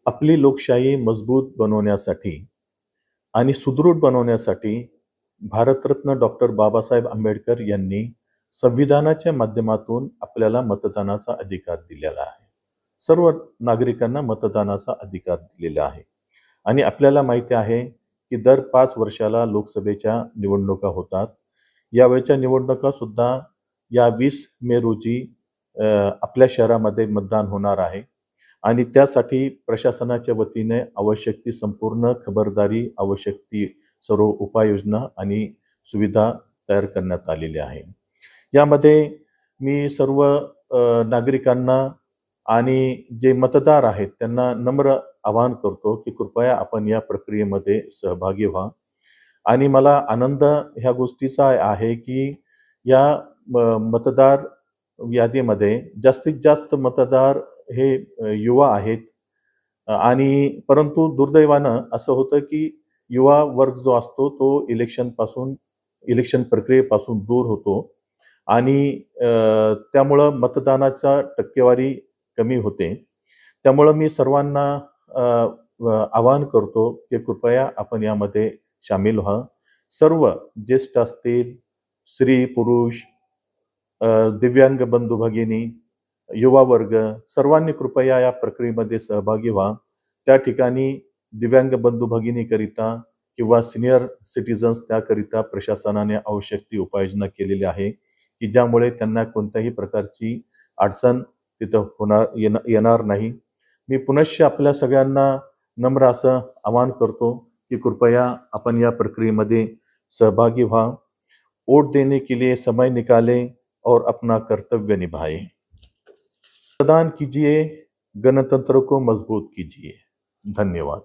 आपली लोकशाही मजबूत बनवण्यासाठी आणि सुदृढ बनवण्यासाठी भारतरत्न डॉक्टर बाबासाहेब आंबेडकर यांनी संविधानाच्या माध्यमातून आपल्याला मतदानाचा अधिकार दिलेला आहे. सर्व नागरिकांना मतदानाचा अधिकार दिलेला आहे. आणि आपल्याला माहिती आहे की दर 5 वर्षाला लोकसभेच्या निवडणुका होतात. यावेळच्या निवडणुका सुद्धा या 20 मे रोजी आपल्या शहरामध्ये मतदान होणार आहे. आणि त्यासाठी प्रशासनाच्या वतीने आवश्यक ती संपूर्ण खबरदारी, आवश्यक ती सर्व उपाययोजना आणि सुविधा तयार करण्यात आलेल्या आहे. यामध्ये मी सर्व नागरिकांना आणि जे मतदार आहेत त्यांना नम्र आवाहन करतो की कृपया आपण या प्रक्रियेमध्ये सहभागी व्हा. आणि मला आनंद ह्या गोष्टीचा आहे की या मतदार यादीमध्ये जास्तीत जास्त मतदार हे युवा आहेत. आणि परंतु दुर्दैवानं असं होतं की युवा वर्ग जो असतो तो इलेक्शन प्रक्रियेपासून दूर होतो आणि त्यामुळं मतदानाचा टक्केवारी कमी होते. त्यामुळं मी सर्वांना आवाहन करतो की कृपया आपण यामध्ये शामील व्हा. सर्व ज्येष्ठ असतील, स्त्री, पुरुष, दिव्यांग बंधू भगिनी, युवा वर्ग सर्वांनी कृपया या प्रक्रियेमध्ये सहभागी व्हा. त्या ठिकाणी दिव्यांग बंधू भगिनीकरिता किंवा सिनियर सिटिझन्स त्याकरिता प्रशासनाने आवश्यक ती उपाययोजना केलेली आहे की ज्यामुळे त्यांना कोणत्याही प्रकारची अडचण तिथं येणार नाही. मी पुनश्च आपल्या सगळ्यांना नम्र असं आवाहन करतो कि कृपया अपन या प्रक्रियेमध्ये सहभागी व्हा. वोट देने के लिए समय निकालें और अपना कर्तव्य निभाएं. मतदान कीजिए, गणतंत्र को मजबूत कीजिए. धन्यवाद.